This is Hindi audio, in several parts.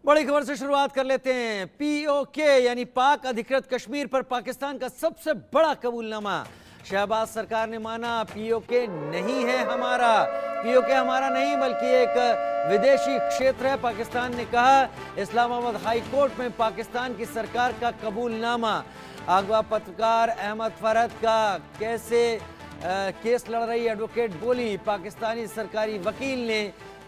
बड़ी खबर से शुरुआत कर लेते हैं। पीओके यानी पाक अधिकृत कश्मीर पर पाकिस्तान का सबसे बड़ा कबूलनामा। शहबाज सरकार ने माना पीओके नहीं है हमारा, पीओके हमारा नहीं बल्कि एक विदेशी क्षेत्र है। पाकिस्तान ने कहा इस्लामाबाद हाई कोर्ट में पाकिस्तान की सरकार का कबूलनामा। अगवा पत्रकार अहमद फरहद का कैसे केस लड़ रही एडवोकेट बोली पाकिस्तानी सरकारी वकील ने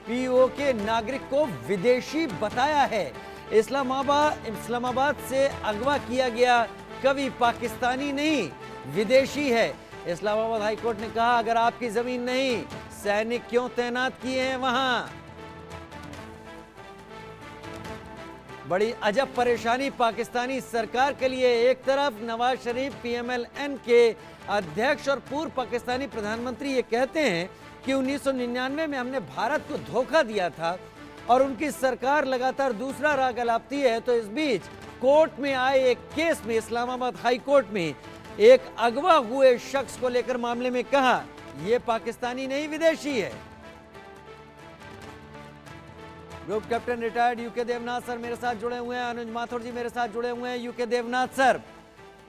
पीओके नागरिक को विदेशी बताया है। इस्लामाबाद से अगवा किया गया कभी पाकिस्तानी नहीं विदेशी है। इस्लामाबाद हाईकोर्ट ने कहा अगर आपकी जमीन नहीं, सैनिक क्यों तैनात किए हैं वहां। बड़ी अजब परेशानी पाकिस्तानी सरकार के लिए। एक तरफ नवाज शरीफ पीएमएलएन के अध्यक्ष और पूर्व पाकिस्तानी प्रधानमंत्री ये कहते हैं कि 1999 में हमने भारत को धोखा दिया था और उनकी सरकार लगातार दूसरा राग अलापती है। तो इस बीच कोर्ट में आए एक केस में, इस्लामाबाद हाई कोर्ट में एक अगवा हुए शख्स को लेकर मामले में कहा यह पाकिस्तानी नहीं विदेशी है। Group captain retired UK Devnath sir मेरे साथ जुड़े हुए हैं, अनुज माथुर जी मेरे साथ जुड़े हुए हैं। यूके देवनाथ सर,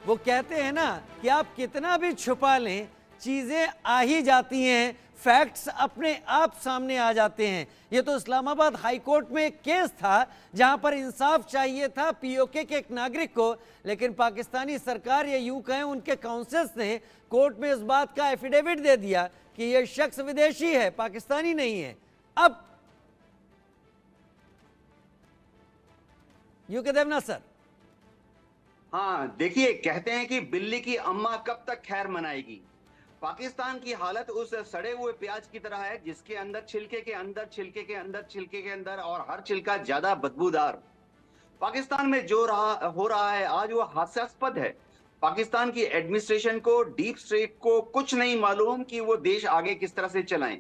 वो कहते हैं ना कि आप कितना भी छुपा लें चीजें आ ही जाती हैं, फैक्ट्स अपने आप सामने आ जाते हैं। ये तो इस्लामाबाद हाई कोर्ट में एक केस था जहां पर इंसाफ चाहिए था पीओके के एक नागरिक को, लेकिन पाकिस्तानी सरकार या यूं कहें उनके काउंसिल्स ने कोर्ट में इस बात का एफिडेविट दे दिया कि यह शख्स विदेशी है, पाकिस्तानी नहीं है। अब यूके देवनाथ सर। हाँ देखिए, कहते हैं कि बिल्ली की अम्मा कब तक खैर मनाएगी। पाकिस्तान की हालत उस सड़े हुए प्याज की तरह है जिसके अंदर छिलके के अंदर छिलके के अंदर छिलके के अंदर और हर छिलका ज्यादा बदबूदार। पाकिस्तान में जो हो रहा है आज वो हास्यास्पद है। पाकिस्तान की एडमिनिस्ट्रेशन को, डीप स्टेट को कुछ नहीं मालूम कि वो देश आगे किस तरह से चलाएं।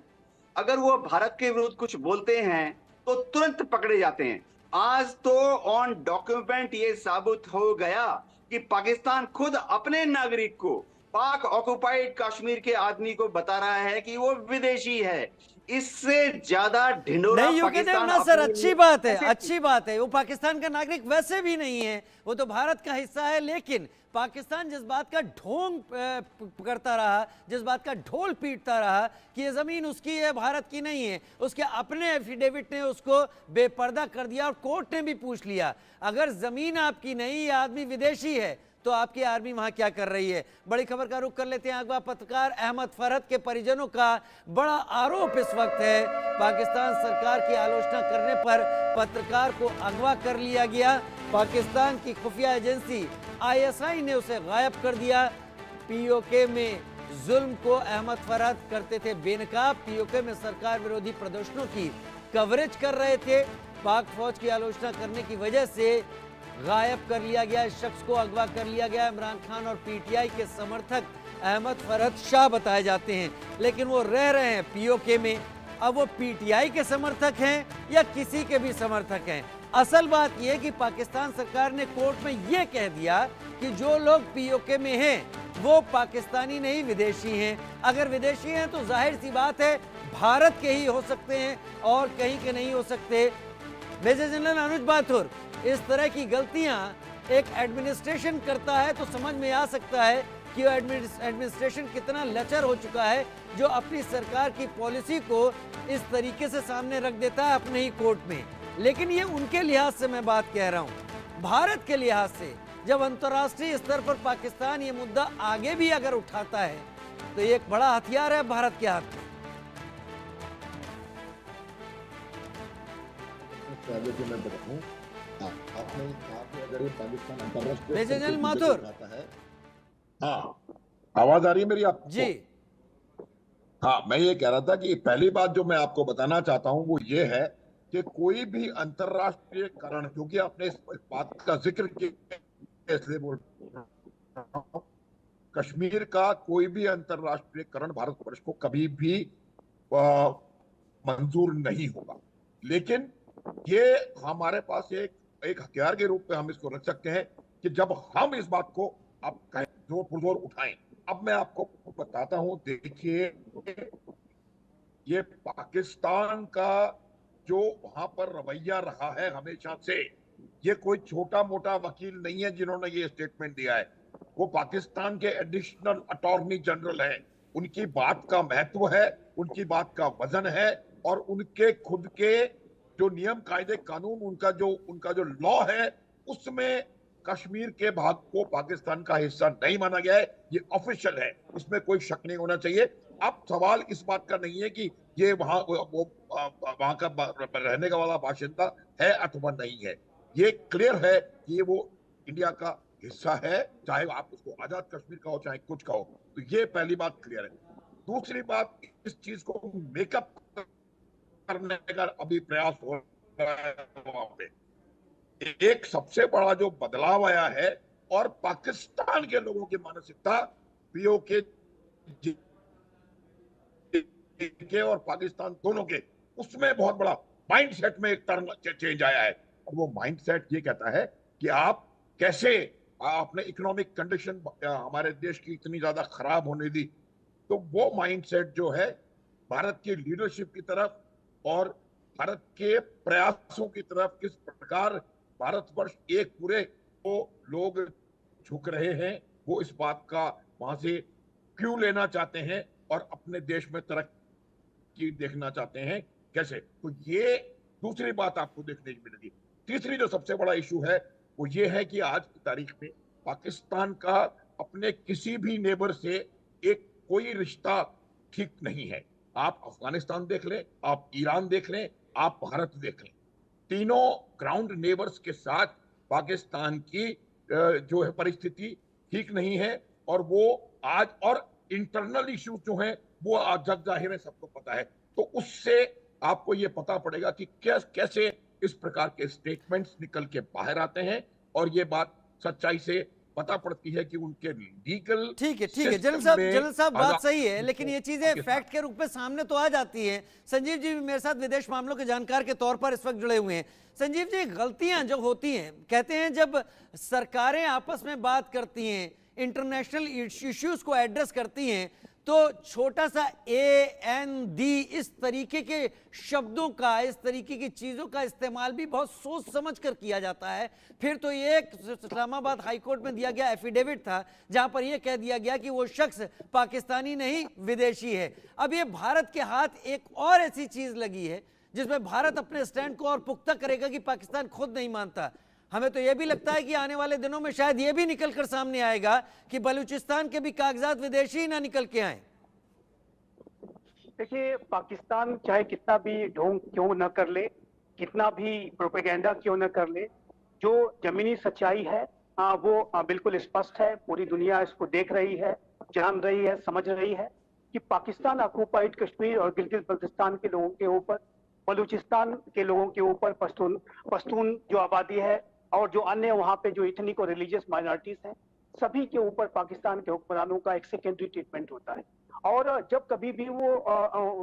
अगर वो भारत के विरुद्ध कुछ बोलते हैं तो तुरंत पकड़े जाते हैं। आज तो ऑन डॉक्यूमेंट ये साबित हो गया कि पाकिस्तान खुद अपने नागरिक को पाक ऑक्युपाइड कश्मीर के आदमी को बता रहा है कि वो विदेशी है। इससे ज्यादा ढिंडोरा नहीं यूके देवनाथ सर, अच्छी बात है, अच्छी बात है। वो पाकिस्तान का नागरिक वैसे भी नहीं है, वो तो भारत का हिस्सा है। लेकिन पाकिस्तान जिस बात का ढोंग करता रहा, जिस बात का ढोल पीटता रहा कि ये जमीन उसकी है, भारत की नहीं है, उसके अपने एफिडेविट ने उसको बेपर्दा कर दिया और कोर्ट ने भी पूछ लिया अगर जमीन आपकी नहीं, ये आदमी विदेशी है तो आपकी आर्मी वहां क्या कर रही है। बड़ी खबर का रुख कर लेते हैं। अगवा पत्रकार अहमद फरहद के परिजनों का बड़ा आरोप इस वक्त है पाकिस्तान सरकार की आलोचना करने पर पत्रकार को अगवा कर लिया गया। पाकिस्तान की खुफिया एजेंसी आईएसआई ने उसे गायब कर दिया। पीओके में जुल्म को अहमद फरहद करते थे बेनकाब। पीओके में सरकार विरोधी प्रदर्शनों की कवरेज कर रहे थे। पाक फौज की आलोचना करने की वजह से गायब कर लिया गया, इस शख्स को अगवा कर लिया गया। इमरान खान और पीटीआई के समर्थक अहमद फरहद शाह बताए जाते हैं, लेकिन वो रह रहे हैं पीओके में। अब वो पीटीआई के समर्थक हैं या किसी के भी समर्थक हैं, असल बात यह कि पाकिस्तान सरकार ने कोर्ट में यह कह दिया कि जो लोग पीओके में हैं वो पाकिस्तानी नहीं विदेशी हैं। अगर विदेशी हैं तो जाहिर सी बात है भारत के ही हो सकते हैं और कहीं के नहीं हो सकते। मेजर जनरल अनुज माथुर, इस तरह की गलतियां एक एडमिनिस्ट्रेशन करता है तो समझ में आ सकता है कि वो एडमिनिस्ट्रेशन कितना लचर हो चुका है जो अपनी सरकार की पॉलिसी को इस तरीके से सामने रख देता है अपने ही कोर्ट में। लेकिन ये उनके लिहाज से मैं बात कह रहा हूं। भारत के लिहाज से जब अंतर्राष्ट्रीय स्तर पर पाकिस्तान ये मुद्दा आगे भी अगर उठाता है तो ये एक बड़ा हथियार है भारत के हाथ में। मैं बताऊं, आपने अगर ये पाकिस्तान अंतर्राष्ट्रीय मेजर जनरल माथुर, हाँ आवाज आ रही है मेरी आपको? जी हाँ, मैं ये कह रहा था कि पहली बात जो मैं आपको बताना चाहता हूं वो ये है कि कोई भी अंतर्राष्ट्रीय करण, क्योंकि आपने इस बात का जिक्र किया इसलिए बोल रहा हूं, कश्मीर का कोई भी अंतर्राष्ट्रीय करण भारतवर्ष को कभी भी मंजूर नहीं होगा। लेकिन ये हमारे पास एक हथियार के रूप में हम इसको रख सकते हैं कि जब हम इस बात को अब जोर पुरजोर उठाएं। अब मैं आपको बताता हूं, देखिए ये पाकिस्तान का जो वहां पर रवैया रहा है हमेशा से, ये कोई छोटा मोटा वकील नहीं है जिन्होंने ये स्टेटमेंट दिया है, वो पाकिस्तान के एडिशनल अटॉर्नी जनरल है। उनकी बात का महत्व है, उनकी बात का वजन है, और उनके खुद के जो नियम कायदे कानून, उनका जो लॉ है, उसमें कश्मीर के भाग को पाकिस्तान का हिस्सा नहीं माना गया है। ये ऑफिशियल है, इसमें कोई शक नहीं होना चाहिए। अब सवाल इस बात का नहीं है कि ये वहां का रहने का वाला बाशिंदा है अथवा नहीं है। ये क्लियर है कि वो इंडिया का हिस्सा है, चाहे आप उसको आजाद कश्मीर का हो चाहे कुछ का हो। तो ये पहली बात क्लियर है। दूसरी बात, इस चीज को मेकअप करने का अभी प्रयास हो रहा है वहां पे। एक सबसे बड़ा जो बदलाव आया है, और पाकिस्तान के लोगों की मानसिकता, पीओके के और पाकिस्तान दोनों के, उसमें बहुत बड़ा माइंडसेट में एक टर्न चेंज आया है। और वो माइंडसेट ये कहता है कि आप कैसे अपने इकोनॉमिक कंडीशन हमारे देश की इतनी ज्यादा खराब होने दी। तो वो माइंडसेट जो है भारत की लीडरशिप की तरफ और भारत के प्रयासों की तरफ, किस प्रकार भारतवर्ष एक पूरे को लोग झुक रहे हैं, वो इस बात का वहां से क्यों लेना चाहते हैं और अपने देश में तरक्की देखना चाहते हैं कैसे। तो ये दूसरी बात आपको देखने को मिलेगी। तीसरी जो सबसे बड़ा इशू है वो ये है कि आज की तारीख में पाकिस्तान का अपने किसी भी नेबर से एक कोई रिश्ता ठीक नहीं है। आप अफगानिस्तान देख लें, आप ईरान देख लें, आप भारत देख लें, तीनों ग्राउंड नेबर्स के साथ पाकिस्तान की जो है परिस्थिति ठीक नहीं है। और वो आज, और इंटरनल इश्यूज जो हैं वो आज जग जाहिर है, सबको पता है। तो उससे आपको ये पता पड़ेगा कि कैसे इस प्रकार के स्टेटमेंट्स निकल के बाहर आते हैं, और ये बात सच्चाई से पता पड़ती है कि उनके लीगल। ठीक है जनरल साहब बात सही है, लेकिन ये चीजें फैक्ट के रूप में सामने तो आ जाती हैं। संजीव जी भी मेरे साथ विदेश मामलों के जानकार के तौर पर इस वक्त जुड़े हुए हैं। संजीव जी, गलतियां जो होती हैं, कहते हैं जब सरकारें आपस में बात करती हैं, इंटरनेशनल इश्यूज को एड्रेस करती हैं, तो छोटा सा AND इस तरीके के शब्दों का, इस तरीके की चीज़ों का इस्तेमाल भी बहुत सोच समझ कर किया जाता है। फिर तो ये इस्लामाबाद हाई कोर्ट में दिया गया एफिडेविट था जहां पर यह कह दिया गया कि वो शख्स पाकिस्तानी नहीं विदेशी है। अब ये भारत के हाथ एक और ऐसी चीज़ लगी है जिसमें भारत अपने स्टैंड को और पुख्ता करेगा कि पाकिस्तान खुद नहीं मानता। हमें तो यह भी लगता है कि आने वाले दिनों में शायद यह भी निकलकर सामने आएगा कि बलूचिस्तान के भी कागजात विदेशी ही ना निकल के आए। देखिए, पाकिस्तान चाहे कितना भी ढोंग क्यों न कर ले, कितना भी प्रोपेगेंडा क्यों न कर ले, जो जमीनी सच्चाई है वो बिल्कुल स्पष्ट है। पूरी दुनिया इसको देख रही है, जान रही है, समझ रही है कि पाकिस्तान ऑक्युपाइड कश्मीर और गिलगित बल्तिस्तान के लोगों के ऊपर, बलूचिस्तान के लोगों के ऊपर, पश्तून जो आबादी है और जो अन्य वहाँ पे जो इथनिक और रिलीजियस माइनॉरिटीज हैं, सभी के ऊपर पाकिस्तान के हुक्मरानों का एक सेकेंडरी ट्रीटमेंट होता है। और जब कभी भी वो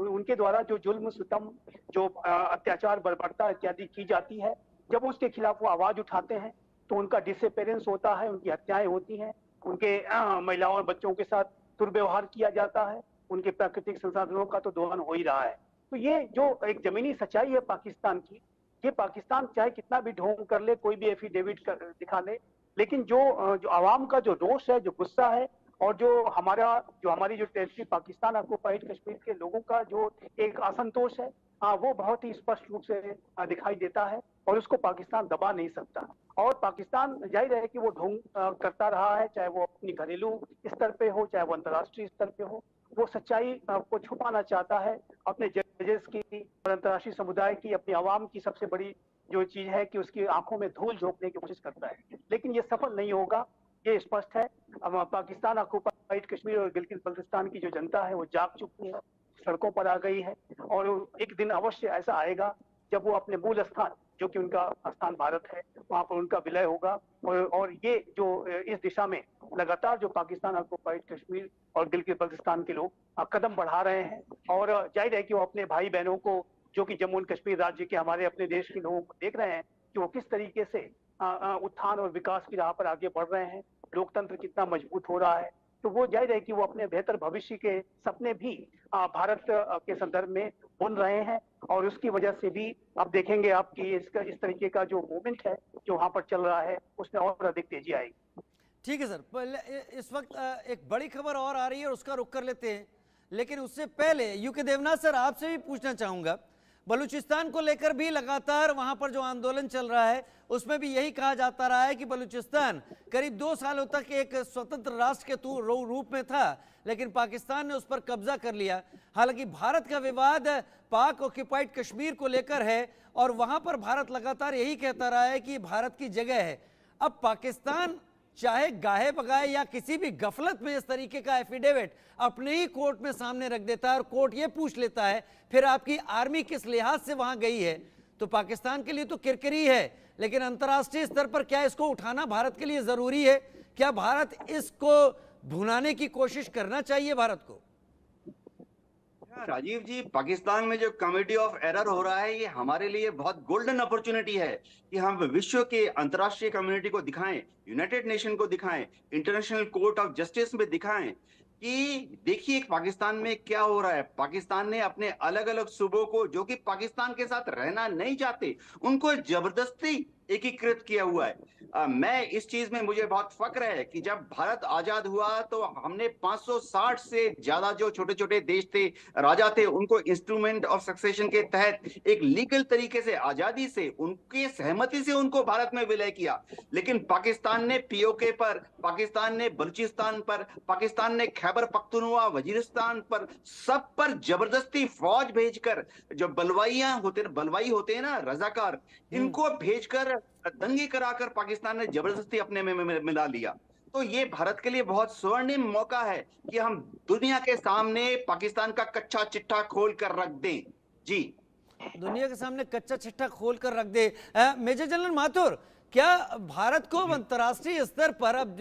उनके द्वारा जो जुल्म सितम, जो अत्याचार, बर्बरता इत्यादि की जाती है, जब उसके खिलाफ वो आवाज उठाते हैं तो उनका डिसअपेरेंस होता है, उनकी हत्याएं होती हैं, उनके महिलाओं और बच्चों के साथ दुर्व्यवहार किया जाता है, उनके प्राकृतिक संसाधनों का तो दोहन हो ही रहा है। तो ये जो एक जमीनी सच्चाई है पाकिस्तान की, ये पाकिस्तान चाहे कितना भी ढोंग कर ले, कोई भी एफिडेविट दिखा ले, लेकिन जो आवाम का जो रोष है, जो गुस्सा है, और जो हमारी जो टेरिटरी पाकिस्तान ऑक्युपाइड कश्मीर के लोगों का जो एक असंतोष है, वो बहुत ही स्पष्ट रूप से दिखाई देता है, और उसको पाकिस्तान दबा नहीं सकता। और पाकिस्तान जाहिर है कि वो ढोंग करता रहा है, चाहे वो अपनी घरेलू स्तर पे हो, चाहे वो अंतर्राष्ट्रीय स्तर पे हो। वो सच्चाई को छुपाना चाहता है। अपने जजेस की और अंतर्राष्ट्रीय समुदाय की, अपनी आवाम की सबसे बड़ी जो चीज है कि उसकी आंखों में धूल झोंकने की कोशिश करता है, लेकिन ये सफल नहीं होगा, ये स्पष्ट है। अब पाकिस्तान ऑक्युपाइड कश्मीर और गिलगित बल्तिस्तान की जो जनता है वो जाग चुकी है, सड़कों पर आ गई है, और एक दिन अवश्य ऐसा आएगा जब वो अपने मूल स्थान, जो कि उनका स्थान भारत है, वहां पर उनका विलय होगा। और ये जो इस दिशा में लगातार जो पाकिस्तान ऑक्युपाइड कश्मीर और गिलगित बल्तिस्तान के लोग कदम बढ़ा रहे हैं, और जाहिर है कि वो अपने भाई बहनों को, जो कि जम्मू एंड कश्मीर राज्य के हमारे अपने देश के लोगों को देख रहे हैं कि वो किस तरीके से उत्थान और विकास की राह पर आगे बढ़ रहे हैं, लोकतंत्र कितना मजबूत हो रहा है, तो वो जाहिर है कि वो अपने बेहतर भविष्य के सपने भी भारत के संदर्भ में बुन रहे हैं, और उसकी वजह से भी आप देखेंगे आपकी इस तरीके का जो मूवमेंट है जो वहां पर चल रहा है उसमें और अधिक तेजी आएगी। ठीक है सर, पहले इस वक्त एक बड़ी खबर और आ रही है और उसका रुख कर लेते हैं, लेकिन उससे पहले यूके देवनाथ सर आपसे भी पूछना चाहूंगा, बलूचिस्तान को लेकर भी लगातार वहां पर जो आंदोलन चल रहा है उसमें भी यही कहा जाता रहा है कि बलूचिस्तान करीब 2 सालों तक एक स्वतंत्र राष्ट्र के रूप में था, लेकिन पाकिस्तान ने उस पर कब्जा कर लिया। हालांकि भारत का विवाद पाक ऑक्यूपाइड कश्मीर को लेकर है और वहां पर भारत लगातार यही कहता रहा है कि भारत की जगह है। अब पाकिस्तान चाहे गाहे बगाए या किसी भी गफलत में इस तरीके का एफिडेविट अपने ही कोर्ट में सामने रख देता है और कोर्ट ये पूछ लेता है फिर आपकी आर्मी किस लिहाज से वहां गई है, तो पाकिस्तान के लिए तो किरकिरी है, लेकिन अंतर्राष्ट्रीय स्तर पर क्या इसको उठाना भारत के लिए जरूरी है? क्या भारत इसको भुनाने की कोशिश करना चाहिए भारत को? राजीव जी, पाकिस्तान में जो कमेटी ऑफ एरर हो रहा है ये हमारे लिए बहुत गोल्डन अपॉर्चुनिटी है कि हम विश्व के अंतर्राष्ट्रीय कम्युनिटी को दिखाएं, यूनाइटेड नेशन को दिखाएं, इंटरनेशनल कोर्ट ऑफ जस्टिस में दिखाएं कि देखिए पाकिस्तान में क्या हो रहा है। पाकिस्तान ने अपने अलग अलग सूबों को जो कि पाकिस्तान के साथ रहना नहीं चाहते उनको जबरदस्ती एकीकृत किया हुआ है। मैं इस चीज में मुझे बहुत फक्र है कि जब भारत आजाद हुआ तो हमने 560 से ज्यादा जो छोटे छोटे देश थे, राजा थे, उनको इंस्ट्रूमेंट ऑफ सक्सेशन के तहत एक लीगल तरीके से आजादी से उनकी सहमति से उनको भारत में विलय किया। लेकिन पाकिस्तान ने पीओके पर, पाकिस्तान ने बलूचिस्तान पर, पाकिस्तान ने खैबर पख्तूनख्वा, वजीरिस्तान पर, सब पर जबरदस्ती फौज भेजकर, जो बलवाई होते हैं ना रजाकार, इनको भेजकर दंगे कराकर पाकिस्तान ने जबरदस्ती अपने में मिला लिया। तो ये भारत के लिए बहुत स्वर्णिम मौका है कि हम दुनिया के सामने पाकिस्तान का कच्चा चिट्ठा खोल कर रख दें। जी, दुनिया के सामने कच्चा चिट्ठा खोल कर रख दे। मेजर जनरल माथुर, क्या भारत को अंतर्राष्ट्रीय स्तर पर अब,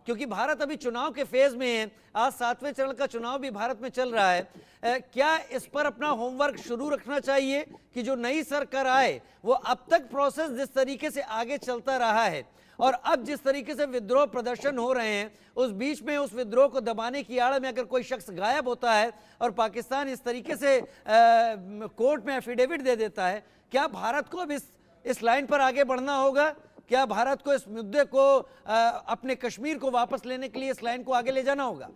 क्योंकि भारत अभी चुनाव के फेज में है, आज 7वें चरण का चुनाव भी भारत में चल रहा है, क्या इस पर अपना होमवर्क शुरू रखना चाहिए कि जो नई सरकार आए वो अब तक प्रोसेस जिस तरीके से आगे चलता रहा है और अब जिस तरीके से विद्रोह प्रदर्शन हो रहे हैं उस बीच में उस विद्रोह को दबाने की आड़ में अगर कोई शख्स गायब होता है और पाकिस्तान इस तरीके से कोर्ट में एफिडेविट दे देता है, क्या भारत को अब इस लाइन पर आगे बढ़ना होगा? क्या भारत को इस मुद्दे को अपने कश्मीर को वापस लेने के लिए इस लाइन को आगे ले जाना होगा?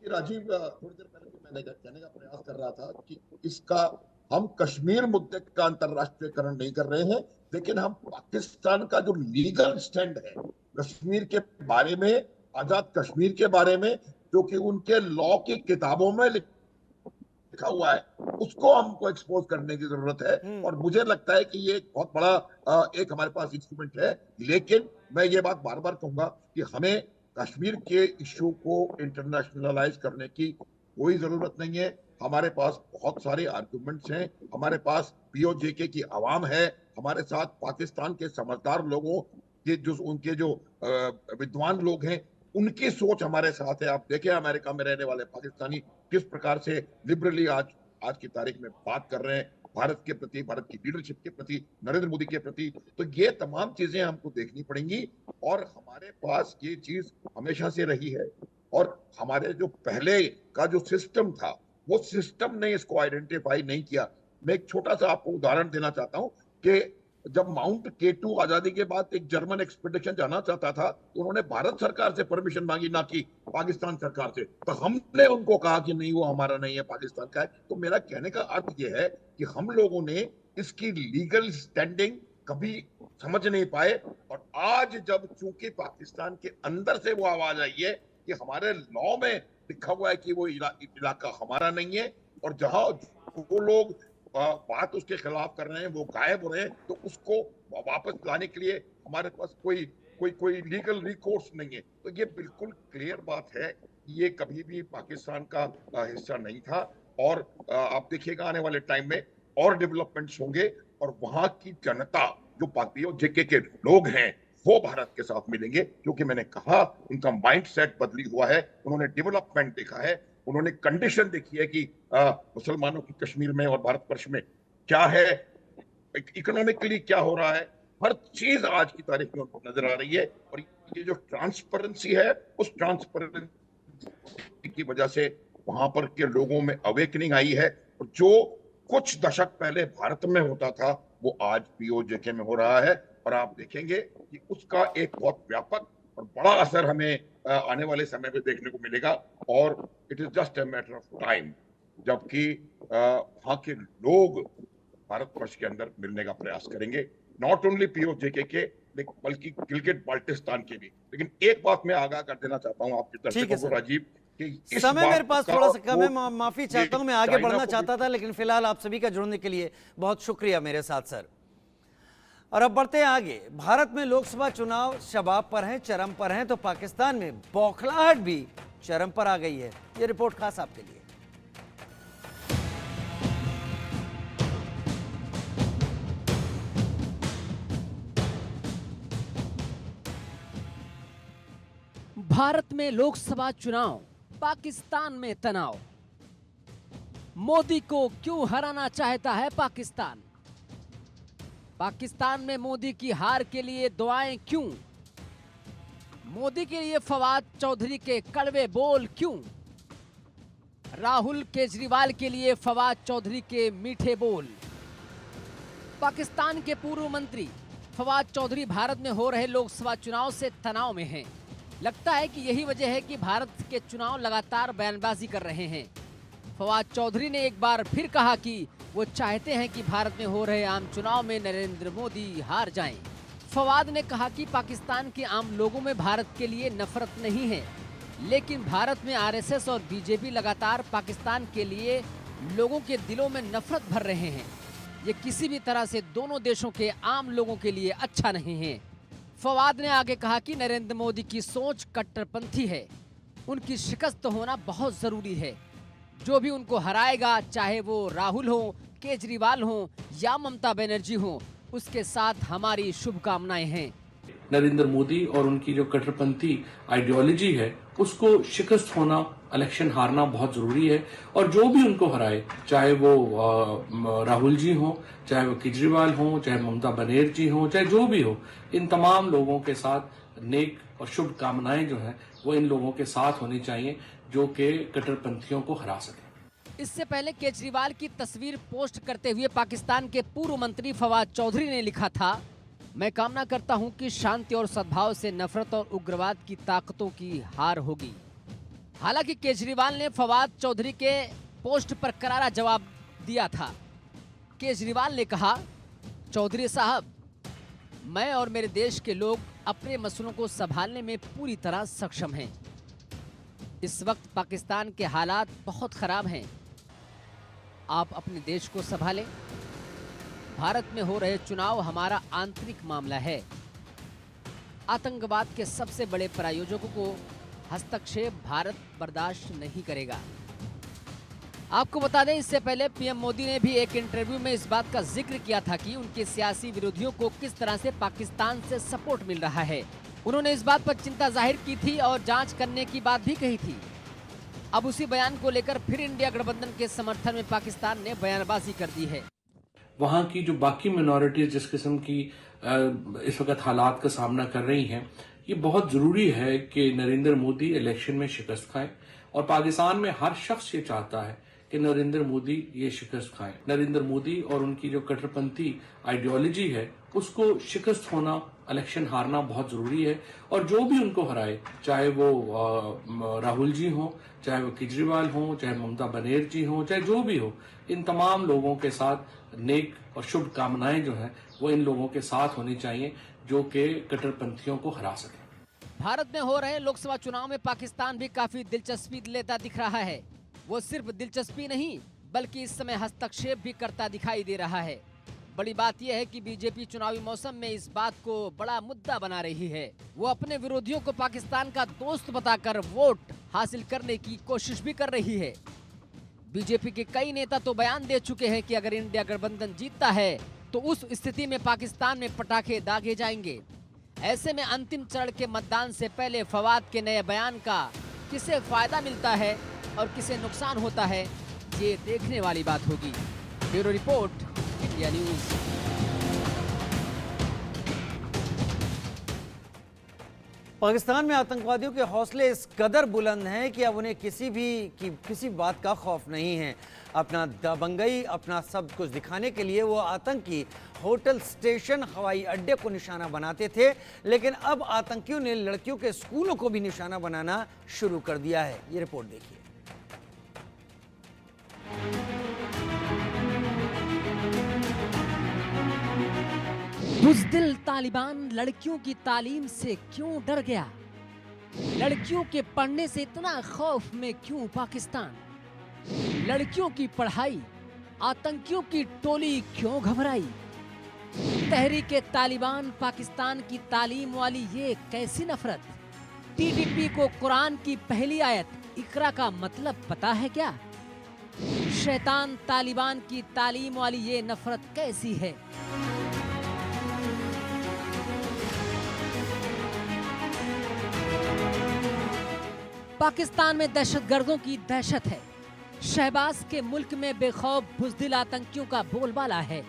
राजीव, थोड़ी देर पहले मैंने कहने का प्रयास कर रहा था कि इसका हम कश्मीर मुद्दे का अंतर्राष्ट्रीयकरण नहीं कर रहे हैं, लेकिन हम पाकिस्तान का जो लीगल स्टैंड है कश्मीर के बारे में, आजाद कश्मीर के बारे में, जो कि उनके लॉ की किताबों में लिखा हुआ है, उसको हमको एक्सपोज करने की जरूरत है। और मुझे लगता है कि ये एक बहुत बड़ा एक हमारे पास इंस्ट्रूमेंट है। लेकिन मैं ये बात बार बार कहूंगा कि हमें कश्मीर के इश्यू को इंटरनेशनलाइज करने की कोई जरूरत नहीं है। हमारे पास बहुत सारे आर्गुमेंट्स हैं, हमारे पास पीओजेके की आवाम है, हमारे साथ पाकिस्तान के समझदार लोगों के जो उनके जो विद्वान लोग हैं उनकी सोच हमारे साथ है। आप देखें अमेरिका में रहने वाले पाकिस्तानी किस प्रकार से लिबरली आज की तारीख में बात कर रहे हैं भारत के प्रति, भारत की लीडरशिप के प्रति, नरेंद्र मोदी के प्रति। तो ये तमाम चीजें हमको देखनी पड़ेंगी और हमारे पास ये चीज हमेशा से रही है और हमारे जो पहले का जो सिस्टम था वो सिस्टम ने इसको आइडेंटिफाई नहीं किया। मैं एक छोटा सा आपको उदाहरण देना चाहता हूं कि जब माउंट K2 आजादी के बाद एक जर्मन एक्सपेडिशन जाना चाहता था तो उन्होंने भारत सरकार से परमिशन मांगी, ना कि पाकिस्तान सरकार से। तो हमने उनको कहा कि नहीं, वो हमारा नहीं है, पाकिस्तान का है। तो मेरा कहने का अर्थ ये है कि हम लोगों ने इसकी लीगल स्टैंडिंग कभी समझ नहीं पाए और आज जब चूंकि पाकिस्तान के अंदर से वो आवाज आई है कि हमारे लॉ में लिखा हुआ है कि वो इलाका हमारा नहीं है और जहां वो लोग बात उसके खिलाफ कर रहे हैं वो गायब हो रहे हैं, तो उसको वापस लाने के लिए हमारे पास कोई लीगल रिकोर्स नहीं है। तो ये बिल्कुल क्लियर बात है कि ये कभी भी पाकिस्तान का हिस्सा नहीं था और आप देखिएगा आने वाले टाइम में और डेवलपमेंट्स होंगे और वहां की जनता जो पीओजेके के लोग हैं वो भारत के साथ मिलेंगे, क्योंकि मैंने कहा उनका माइंड सेट बदली हुआ है। उन्होंने डेवलपमेंट देखा है, उन्होंने कंडीशन देखी है कि मुसलमानों की कश्मीर में और भारतवर्ष में क्या है, इकोनॉमिकली क्या हो रहा है, हर चीज आज की तारीख में उनको नजर आ रही है। और ये जो ट्रांसपेरेंसी है, उस ट्रांसपेरेंसी की वजह से वहां पर के लोगों में अवेकनिंग आई है। और जो कुछ दशक पहले भारत में होता था वो आज पीओजेके में हो रहा है। और आप देखेंगे कि उसका एक बहुत व्यापक और बड़ा असर हमें आने वाले समय में देखने को मिलेगा। और it is just a matter of time जबकि वहां के लोग भारतवर्ष के अंदर मिलने का प्रयास करेंगे, नॉट ओनली पीओजेके के बल्कि गिलगिट बाल्टिस्तान के भी। लेकिन एक बात मैं आगाह कर देना चाहता हूं आपके दर्शकों को राजीव, कि समय मेरे पास थोड़ा सा कम है, माफी चाहता हूं, मैं आगे बढ़ना चाहता था, लेकिन फिलहाल आप सभी का जुड़ने के लिए बहुत शुक्रिया मेरे साथ सर। और अब बढ़ते हैं आगे। भारत में लोकसभा चुनाव शबाब पर हैं, चरम पर हैं, तो पाकिस्तान में बौखलाहट भी चरम पर आ गई है। यह रिपोर्ट खास आपके लिए। भारत में लोकसभा चुनाव, पाकिस्तान में तनाव। मोदी को क्यों हराना चाहता है पाकिस्तान? पाकिस्तान में मोदी की हार के लिए दुआएं क्यों? मोदी के लिए फवाद चौधरी के कड़वे बोल क्यों? राहुल केजरीवाल के लिए फवाद चौधरी के मीठे बोल। पाकिस्तान के पूर्व मंत्री फवाद चौधरी भारत में हो रहे लोकसभा चुनाव से तनाव में हैं। लगता है कि यही वजह है कि भारत के चुनाव लगातार बयानबाजी कर रहे हैं। फवाद चौधरी ने एक बार फिर कहा कि वो चाहते हैं कि भारत में हो रहे आम चुनाव में नरेंद्र मोदी हार जाएं। फवाद ने कहा कि पाकिस्तान के आम लोगों में भारत के लिए नफरत नहीं है, लेकिन भारत में आरएसएस और बीजेपी लगातार पाकिस्तान के लिए लोगों के दिलों में नफरत भर रहे हैं। ये किसी भी तरह से दोनों देशों के आम लोगों के लिए अच्छा नहीं है। फवाद ने आगे कहा कि नरेंद्र मोदी की सोच कट्टरपंथी है, उनकी शिकस्त होना बहुत जरूरी है। जो भी उनको हराएगा, चाहे वो राहुल हो, केजरीवाल हो या ममता बनर्जी हो, उसके साथ हमारी शुभकामनाएं हैं। नरेंद्र मोदी और उनकी जो कट्टरपंथी आइडियोलॉजी है उसको शिकस्त होना, इलेक्शन हारना बहुत जरूरी है। और जो भी उनको हराए, चाहे वो राहुल जी हो, चाहे वो केजरीवाल हो, चाहे ममता बनर्जी हो, चाहे जो भी हो, इन तमाम लोगों के साथ नेक और शुभकामनाएं जो है वो इन लोगों के साथ होनी चाहिए जो कि कट्टरपंथियों को हरा सके। इससे पहले केजरीवाल की तस्वीर पोस्ट करते हुए पाकिस्तान के पूर्व मंत्री फवाद चौधरी ने लिखा था, मैं कामना करता हूं कि शांति और सद्भाव से नफरत और उग्रवाद की ताकतों की हार होगी। हालांकि केजरीवाल ने फवाद चौधरी के पोस्ट पर करारा जवाब दिया था। केजरीवाल ने कहा, चौधरी साहब, मैं और मेरे देश के लोग अपने मसलों को संभालने में पूरी तरह सक्षम हैं। इस वक्त पाकिस्तान के हालात बहुत खराब हैं। आप अपने देश को संभालें। भारत में हो रहे चुनाव हमारा आंतरिक मामला है। आतंकवाद के सबसे बड़े प्रायोजकों को हस्तक्षेप भारत बर्दाश्त नहीं करेगा। आपको बता दें, इससे पहले पीएम मोदी ने भी एक इंटरव्यू में इस बात का जिक्र किया था कि उनके सियासी विरोधियों को किस तरह से पाकिस्तान से सपोर्ट मिल रहा है। उन्होंने इस बात पर चिंता जाहिर की थी और जांच करने की बात भी कही थी। अब उसी बयान को लेकर फिर इंडिया गठबंधन के समर्थन में पाकिस्तान ने बयानबाजी कर दी है। वहां की जो बाकी मिनॉरिटीज जिस किस्म की इस वक्त हालात का सामना कर रही हैं, ये बहुत जरूरी है कि नरेंद्र मोदी इलेक्शन में शिकस्त खाएं। और पाकिस्तान में हर शख्स ये चाहता है कि नरेंद्र मोदी ये शिकस्त खाएं। नरेंद्र मोदी और उनकी जो कट्टरपंथी आइडियोलॉजी है उसको शिकस्त होना, इलेक्शन हारना बहुत जरूरी है। और जो भी उनको हराए, चाहे वो राहुल जी हो, चाहे वो केजरीवाल हो, चाहे ममता बनर्जी हो, चाहे जो भी हो, इन तमाम लोगों के साथ नेक और शुभकामनाएं जो हैं वो इन लोगों के साथ होनी चाहिए जो कि कट्टरपंथियों को हरा सके। भारत में हो रहे लोकसभा चुनाव में पाकिस्तान भी काफी दिलचस्पी लेता दिख रहा है। वो सिर्फ दिलचस्पी नहीं बल्कि इस समय हस्तक्षेप भी करता दिखाई दे रहा है। बड़ी बात यह है कि बीजेपी चुनावी मौसम में इस बात को बड़ा मुद्दा बना रही है। वो अपने विरोधियों को पाकिस्तान का दोस्त बताकर वोट हासिल करने की कोशिश भी कर रही है। बीजेपी के कई नेता तो बयान दे चुके हैं कि अगर इंडिया गठबंधन जीतता है तो उस स्थिति में पाकिस्तान में पटाखे दागे जाएंगे। ऐसे में अंतिम चरण के मतदान से पहले फवाद के नए बयान का किसे फायदा मिलता है और किसे नुकसान होता है, ये देखने वाली बात होगी। Bureau report, India news. Pakistan में आतंकवादियों के हौसले इस कदर बुलंद हैं कि अब उन्हें किसी बात का खौफ नहीं है। अपना दबंगई, अपना सब कुछ दिखाने के लिए वो आतंकी होटल, स्टेशन, हवाई अड्डे को निशाना बनाते थे, लेकिन अब आतंकियों ने लड़कियों के स्कूलों को भी निशाना बनाना शुरू कर दिया है। ये रिपोर्ट देखिए। बुज़दिल तालिबान लड़कियों की तालीम से क्यों डर गया? लड़कियों के पढ़ने से इतना खौफ में क्यों पाकिस्तान? लड़कियों की पढ़ाई, आतंकियों की टोली क्यों घबराई? तहरीक तालिबान पाकिस्तान की तालीम वाली ये कैसी नफरत? टीटीपी को कुरान की पहली आयत इकरा का मतलब पता है क्या? शैतान तालिबान की तालीम वाली ये नफरत कैसी है? पाकिस्तान में दहशतगर्दों की दहशत है। शहबाज के मुल्क में बेखौफ बुज़दिल आतंकियों का बोलबाला है।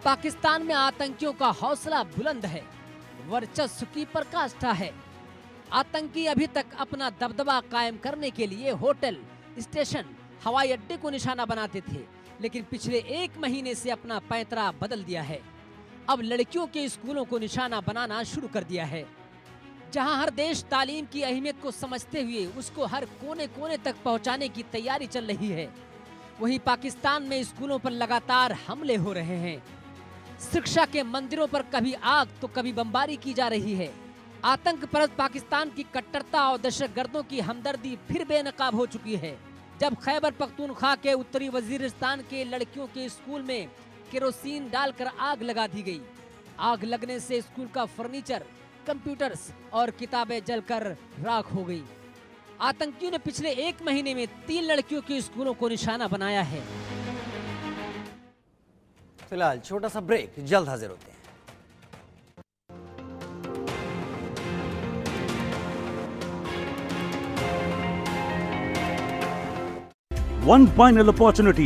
पाकिस्तान में आतंकियों का हौसला बुलंद है, वर्चस्व की पराकाष्ठा है। आतंकी अभी तक अपना दबदबा कायम करने के लिए होटल, स्टेशन, हवाई अड्डे को निशाना बनाते थे, लेकिन पिछले 1 महीने से अपना पैंतरा बदल दिया है। अब लड़कियों के स्कूलों को निशाना बनाना शुरू कर दिया है। जहां हर देश तालीम की अहमियत को समझते हुए उसको हर कोने कोने तक पहुंचाने की तैयारी चल रही है, वहीं पाकिस्तान में स्कूलों पर लगातार हमले हो रहे हैं। शिक्षा के मंदिरों पर कभी आग तो कभी बमबारी की जा रही है। आतंक परस्त पाकिस्तान की कट्टरता और दहशतगर्दों की हमदर्दी फिर बेनकाब हो चुकी है। जब खैबर पख्तूनख्वा के उत्तरी वजीरिस्तान के लड़कियों के स्कूल में केरोसिन डालकर आग लगा दी गई। आग लगने से स्कूल का फर्नीचर, कंप्यूटर्स और किताबें जलकर राख हो गई। आतंकियों ने पिछले 1 महीने में 3 लड़कियों के स्कूलों को निशाना बनाया है। फिलहाल छोटा सा ब्रेक, जल्द हाजिर होते हैं। One final opportunity